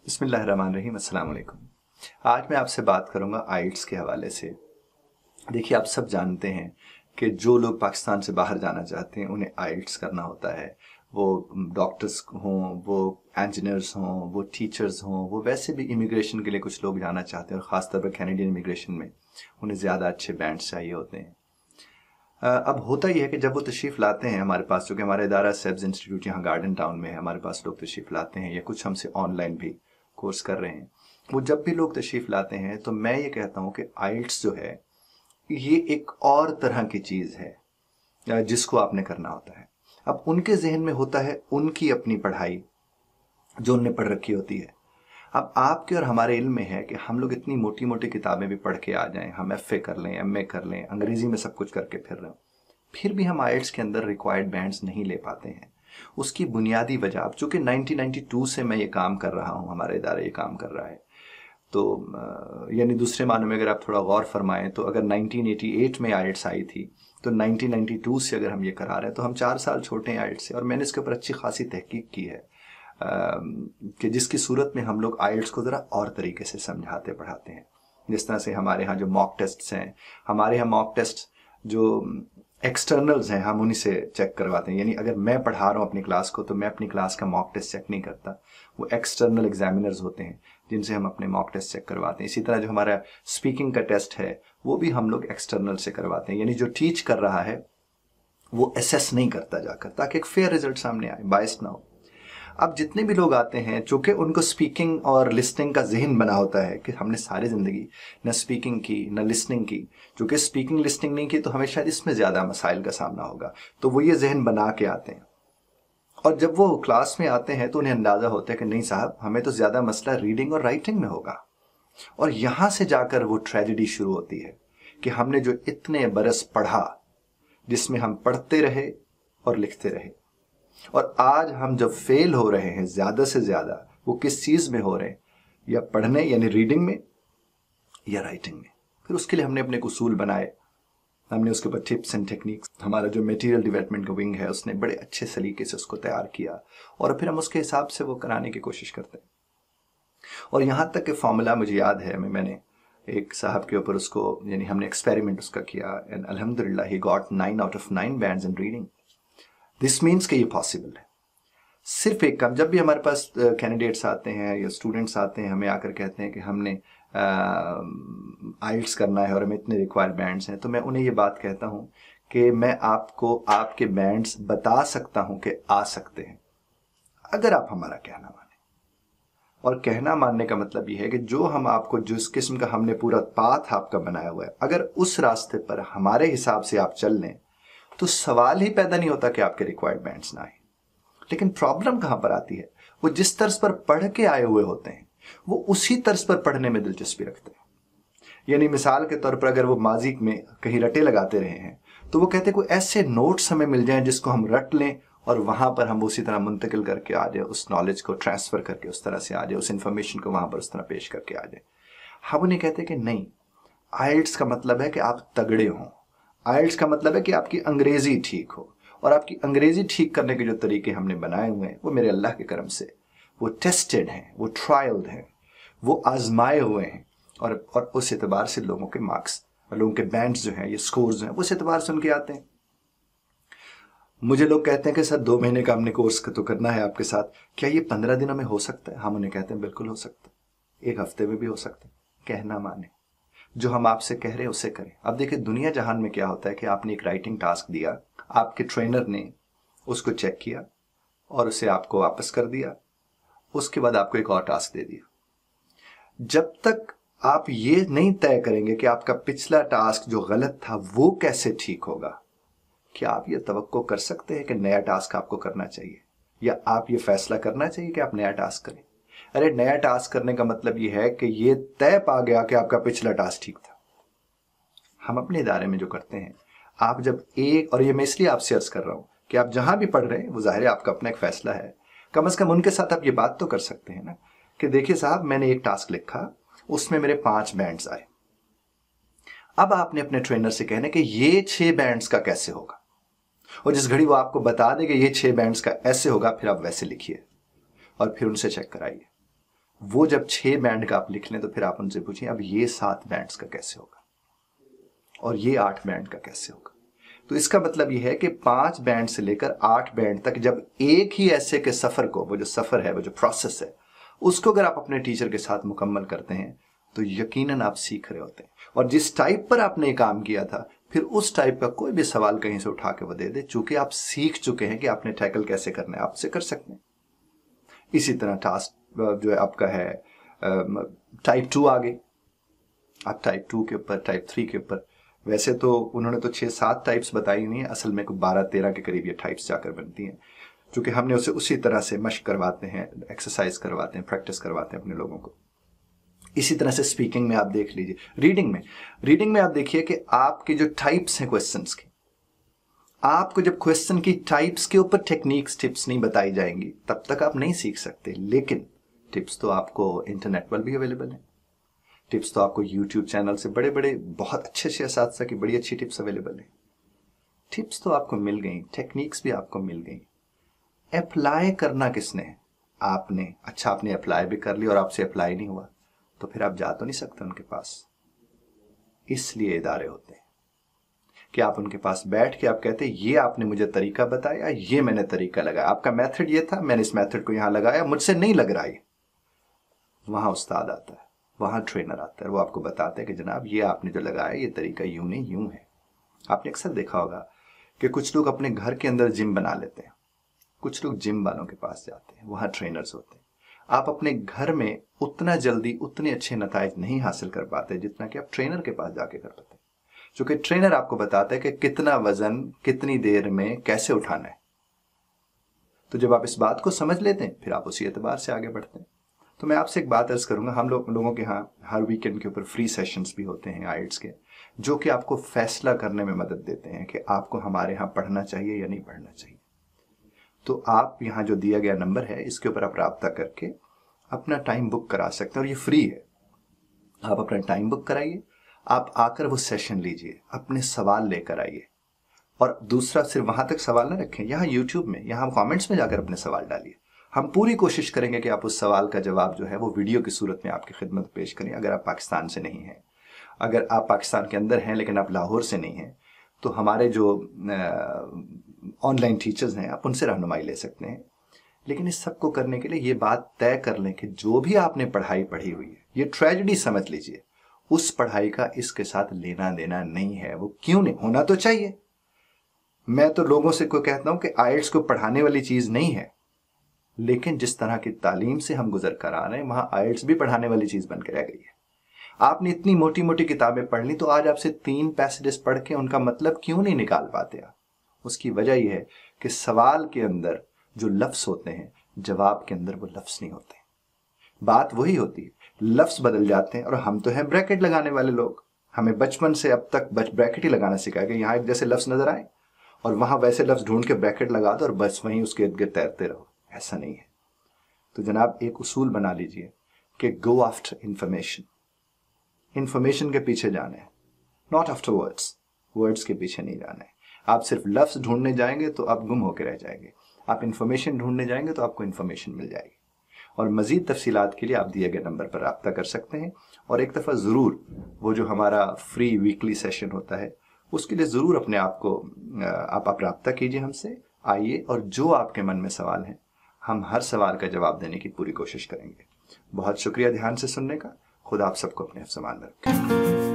बिस्मिल्लाहिर्रहमानिर्रहीम। अस्सलाम वालेकुम। आज मैं आपसे बात करूंगा आइल्स के हवाले से। देखिए, आप सब जानते हैं कि जो लोग पाकिस्तान से बाहर जाना चाहते हैं उन्हें आइल्स करना होता है। वो डॉक्टर्स हों, वो इंजीनियर्स हों, वो टीचर्स हों, वो वैसे भी इमिग्रेशन के लिए कुछ लोग जाना चाहते हैं और ख़ासतौर पर कैनेडियन इमिग्रेशन में उन्हें ज़्यादा अच्छे बैंड्स चाहिए होते हैं। अब होता यह है कि जब वो तशरीफ़ लाते हैं हमारे पास, चूँकि हमारा इदारा सेब्स इंस्टीट्यूट यहाँ गार्डन टाउन में है, हमारे पास लोग तशरीफ़ लाते हैं या कुछ हमसे ऑनलाइन भी कोर्स कर रहे हैं। वो जब भी लोग तशरीफ़ लाते हैं तो मैं ये कहता हूँ कि आइल्स जो है ये एक और तरह की चीज़ है जिसको आपने करना होता है। अब उनके जहन में होता है उनकी अपनी पढ़ाई जो उनने पढ़ रखी होती है। अब आपके और हमारे इल्म में है कि हम लोग इतनी मोटी मोटी किताबें भी पढ़ के आ जाएं, हम एफए कर लें, एमए कर लें, अंग्रेजी में सब कुछ करके फिर रहे, फिर भी हम आइल्स के अंदर रिक्वायर्ड बैंड्स नहीं ले पाते हैं। उसकी बुनियादी वजह, अब चूंकि 1992 से मैं ये काम कर रहा हूँ, हमारा इदारा ये काम कर रहा है, तो यानी दूसरे मानों में अगर आप थोड़ा गौर फरमाएं तो अगर 1988 में आइल्स आई थी तो 1992 से अगर हम ये करा रहे हैं तो हम 4 साल छोटे हैं आइल्स से। और मैंने इसके ऊपर अच्छी खासी तहकीक की है कि जिसकी सूरत में हम लोग आइल्स को ज़रा और तरीके से समझाते पढ़ाते हैं। जिस तरह से हमारे यहाँ जो मॉक टेस्ट्स हैं, हमारे यहाँ मॉक टेस्ट जो एक्सटर्नल्स हैं हम उन्हीं से चेक करवाते हैं। यानी अगर मैं पढ़ा रहा हूँ अपनी क्लास को तो मैं अपनी क्लास का मॉक टेस्ट चेक नहीं करता, वो एक्सटर्नल एग्जामिनर्स होते हैं जिनसे हम अपने मॉक टेस्ट चेक करवाते हैं। इसी तरह जो हमारा स्पीकिंग का टेस्ट है वो भी हम लोग एक्सटर्नल से करवाते हैं। यानी जो टीच कर रहा है वो असेस नहीं करता जाकर, ताकि एक फेयर रिजल्ट सामने आए, बायस ना हो। अब जितने भी लोग आते हैं चूंकि उनको स्पीकिंग और लिसनिंग का जहन बना होता है कि हमने सारी ज़िंदगी न स्पीकिंग की न लिसनिंग की, चूंकि स्पीकिंग लिसनिंग नहीं की तो हमें शायद इसमें ज़्यादा मसाइल का सामना होगा, तो वो ये जहन बना के आते हैं। और जब वो क्लास में आते हैं तो उन्हें अंदाज़ा होता है कि नहीं साहब, हमें तो ज़्यादा मसला रीडिंग और राइटिंग में होगा। और यहाँ से जाकर वो ट्रेजेडी शुरू होती है कि हमने जो इतने बरस पढ़ा, जिसमें हम पढ़ते रहे और लिखते रहे, और आज हम जब फेल हो रहे हैं ज़्यादा से ज़्यादा, वो किस चीज़ में हो रहे हैं, या पढ़ने यानी रीडिंग में या राइटिंग में। फिर उसके लिए हमने अपने उसूल बनाए, हमने उसके ऊपर टिप्स एंड टेक्निक्स, हमारा जो मटेरियल डेवलपमेंट का विंग है उसने बड़े अच्छे सलीके से उसको तैयार किया और फिर हम उसके हिसाब से वो कराने की कोशिश करते हैं। और यहाँ तक कि फॉर्मूला मुझे याद है, मैंने एक साहब के ऊपर उसको, यानी हमने एक्सपेरिमेंट उसका किया एंड अल्हम्दुलिल्लाह he got 9 out of 9 bands in reading. This means कि ये पॉसिबल है। सिर्फ एक काम, जब भी हमारे पास कैंडिडेट्स आते हैं या स्टूडेंट्स आते हैं, हमें आकर कहते हैं कि हमने आइल्स करना है और हमें इतने रिक्वायर्ड बैंड्स हैं, तो मैं उन्हें ये बात कहता हूँ कि मैं आपको आपके बैंड्स बता सकता हूँ कि आ सकते हैं, अगर आप हमारा कहना माने। और कहना मानने का मतलब ये है कि जो हम आपको, जिस किस्म का हमने पूरा पाथ आपका बनाया हुआ है, अगर उस रास्ते पर हमारे हिसाब से आप चल लें तो सवाल ही पैदा नहीं होता कि आपके रिक्वायर्ड बैंड्स ना आए। लेकिन प्रॉब्लम कहां पर आती है, वो जिस तर्ज पर पढ़ के आए हुए होते हैं वो उसी तर्ज पर पढ़ने में दिलचस्पी रखते हैं। यानी मिसाल के तौर पर अगर वो माजी में कहीं रटे लगाते रहे हैं तो वो कहते हैं कोई ऐसे नोट्स हमें मिल जाएं जिसको हम रट लें और वहां पर हम उसी तरह मुंतकिल करके आ जाए, उस नॉलेज को ट्रांसफर करके उस तरह से आ जाए, उस इंफॉर्मेशन को वहां पर उस तरह पेश करके आ जाए। हम उन्हें कहते हैं कि नहीं, आइल्स का मतलब है कि आप तगड़े हों, आइल्स का मतलब है कि आपकी अंग्रेजी ठीक हो। और आपकी अंग्रेजी ठीक करने के जो तरीके हमने बनाए हुए हैं वो मेरे अल्लाह के करम से वो टेस्टेड हैं, वो ट्रायल्ड हैं, वो आजमाए हुए हैं। और उस एतबार से लोगों के मार्क्स, लोगों के बैंड्स जो हैं, ये स्कोर्स हैं, उस एतबार से उनके आते हैं। मुझे लोग कहते हैं कि सर 2 महीने का हमने कोर्स तो करना है आपके साथ, क्या ये 15 दिनों में हो सकता है? हम उन्हें कहते हैं बिल्कुल हो सकता है, 1 हफ्ते में भी हो सकता है। कहना माने, जो हम आपसे कह रहे हैं उसे करें। अब देखिए दुनिया जहान में क्या होता है कि आपने एक राइटिंग टास्क दिया, आपके ट्रेनर ने उसको चेक किया और उसे आपको वापस कर दिया, उसके बाद आपको एक और टास्क दे दिया। जब तक आप ये नहीं तय करेंगे कि आपका पिछला टास्क जो गलत था वो कैसे ठीक होगा, क्या आप ये तवक्को कर सकते हैं कि नया टास्क आपको करना चाहिए, या आप ये फैसला करना चाहिए कि आप नया टास्क करें? अरे नया टास्क करने का मतलब ये है कि ये तय पा गया कि आपका पिछला टास्क ठीक था। हम अपने इदारे में जो करते हैं, आप जब एक, और ये मैं इसलिए आपसे अर्ज कर रहा हूं कि आप जहां भी पढ़ रहे हैं वो जाहिर है आपका अपना एक फैसला है, कम से कम उनके साथ आप ये बात तो कर सकते हैं ना कि देखिए साहब, मैंने एक टास्क लिखा, उसमें मेरे 5 बैंड्स आए। अब आपने अपने ट्रेनर से कहना कि ये 6 बैंड्स का कैसे होगा, और जिस घड़ी वो आपको बता देगा ये 6 बैंड्स का ऐसे होगा, फिर आप वैसे लिखिए और फिर उनसे चेक कराइए। वो जब 6 बैंड का आप लिख लें तो फिर आप उनसे पूछिए अब ये 7 बैंड्स का कैसे होगा और ये 8 बैंड का कैसे होगा। तो इसका मतलब ये है कि 5 बैंड से लेकर 8 बैंड तक जब एक ही ऐसे के सफर को, वो जो सफर है, वो जो प्रोसेस है, उसको अगर आप अपने टीचर के साथ मुकम्मल करते हैं तो यकीनन आप सीख रहे होते हैं। और जिस टाइप पर आपने काम किया था, फिर उस टाइप का कोई भी सवाल कहीं से उठा के वो दे दे, चूंकि आप सीख चुके हैं कि आपने टैकल कैसे करना है, आपसे कर सकते हैं। इसी तरह टास्क जो है आपका है टाइप 2 आ गई, आप टाइप 2 के ऊपर, टाइप 3 के ऊपर, वैसे तो उन्होंने तो 6-7 टाइप्स बताई नहीं है, असल में कोई 12-13 के करीब ये टाइप्स जाकर बनती हैं, क्योंकि हमने उसे उसी तरह से मशक करवाते हैं, एक्सरसाइज करवाते हैं, प्रैक्टिस करवाते हैं अपने लोगों को। इसी तरह से स्पीकिंग में आप देख लीजिए, रीडिंग में आप देखिए कि आपके जो टाइप्स हैं क्वेश्चंस के, आपको जब क्वेश्चन की टाइप्स के ऊपर टेक्निक्स, टिप्स नहीं बताई जाएंगी तब तक आप नहीं सीख सकते। लेकिन टिप्स तो आपको इंटरनेट पर भी अवेलेबल है, टिप्स तो आपको यूट्यूब चैनल से बड़े बड़े बहुत अच्छे असातिज़ा की बड़ी अच्छी टिप्स अवेलेबल है। टिप्स तो आपको मिल गई, टेक्निक्स भी आपको मिल गई, अप्लाई करना किसने है? आपने। अच्छा, आपने अप्लाई भी कर लिया और आपसे अप्लाई नहीं हुआ तो फिर आप जा तो नहीं सकते उनके पास। इसलिए इदारे होते हैं कि आप उनके पास बैठ के आप कहते हैं ये आपने मुझे तरीका बताया, ये मैंने तरीका लगाया, आपका मेथड ये था, मैंने इस मेथड को यहां लगाया, मुझसे नहीं लग रहा है। वहां उस्ताद आता है, वहां ट्रेनर आता है, वो आपको बताते हैं कि जनाब ये आपने जो लगाया ये तरीका यूं नहीं यूं है। आपने अक्सर देखा होगा कि कुछ लोग अपने घर के अंदर जिम बना लेते हैं, कुछ लोग जिम वालों के पास जाते हैं, वहां ट्रेनर्स होते हैं। आप अपने घर में उतना जल्दी उतने अच्छे नताइज नहीं हासिल कर पाते जितना कि आप ट्रेनर के पास जाके कर पाते हैं, क्योंकि ट्रेनर आपको बताता है कि कितना वजन कितनी देर में कैसे उठाना है। तो जब आप इस बात को समझ लेते हैं फिर आप उसी एतबार से आगे बढ़ते हैं। तो मैं आपसे एक बात अर्ज करूंगा, हम लोगों के यहाँ हर वीकेंड के ऊपर फ्री सेशंस भी होते हैं आइल्स के, जो कि आपको फैसला करने में मदद देते हैं कि आपको हमारे यहाँ पढ़ना चाहिए या नहीं पढ़ना चाहिए। तो आप यहाँ जो दिया गया नंबर है इसके ऊपर आप राब्ता करके अपना टाइम बुक करा सकते हैं, और ये फ्री है। आप अपना टाइम बुक कराइए, आप आकर वो सेशन लीजिए, अपने सवाल लेकर आइए। और दूसरा, सिर्फ वहां तक सवाल ना रखें, यहाँ यूट्यूब में, यहाँ कमेंट्स में जाकर अपने सवाल डालिए। हम पूरी कोशिश करेंगे कि आप उस सवाल का जवाब जो है वो वीडियो की सूरत में आपकी खिदमत में पेश करें। अगर आप पाकिस्तान से नहीं हैं, अगर आप पाकिस्तान के अंदर हैं लेकिन आप लाहौर से नहीं हैं, तो हमारे जो ऑनलाइन टीचर्स हैं आप उनसे रहनुमाई ले सकते हैं। लेकिन इस सब को करने के लिए ये बात तय कर लें कि जो भी आपने पढ़ाई पढ़ी हुई है, ये ट्रेजेडी समझ लीजिए, उस पढ़ाई का इसके साथ लेना देना नहीं है। वो क्यों नहीं होना तो चाहिए। मैं तो लोगों से कोई कहता हूं कि आइल्स को पढ़ाने वाली चीज नहीं है, लेकिन जिस तरह की तालीम से हम गुजर कर आ रहे हैं वहां आइल्स भी पढ़ाने वाली चीज बन के रह गई है। आपने इतनी मोटी मोटी किताबें पढ़ ली तो आज आपसे 3 पैसेजेस पढ़ के उनका मतलब क्यों नहीं निकाल पाते आप? उसकी वजह यह है कि सवाल के अंदर जो लफ्ज होते हैं जवाब के अंदर वो लफ्ज नहीं होते। बात वही होती है, लफ्ज बदल जाते हैं। और हम तो हैं ब्रैकेट लगाने वाले लोग, हमें बचपन से अब तक ब्रैकेट ही लगाना सिखाया कि यहाँ एक जैसे लफ्ज नजर आए और वहां वैसे लफ्ज ढूंढ के ब्रैकेट लगा दो और बस वहीं उसके इर्द गिर्द तैरते रहो। ऐसा नहीं है। तो जनाब एक उसूल बना लीजिए कि गो आफ्टर इंफॉर्मेशन, इंफॉर्मेशन के पीछे जाना है, नॉट आफ्टर वर्ड्स, वर्ड्स के पीछे नहीं जाना है। आप सिर्फ लफ्ज ढूंढने जाएंगे तो आप गुम होकर रह जाएंगे, आप इंफॉर्मेशन ढूंढने जाएंगे तो आपको इंफॉर्मेशन मिल जाएगी। और मजीद तफसीलात के लिए आप दिए गए नंबर पर रब्ता कर सकते हैं। और एक दफ़ा ज़रूर वो जो हमारा फ्री वीकली सेशन होता है उसके लिए ज़रूर अपने आप को आप रब्ता कीजिए हमसे, आइए और जो आपके मन में सवाल हैं हम हर सवाल का जवाब देने की पूरी कोशिश करेंगे। बहुत शुक्रिया ध्यान से सुनने का। खुदा आप सबको अपने फ़ज़मान में रखें।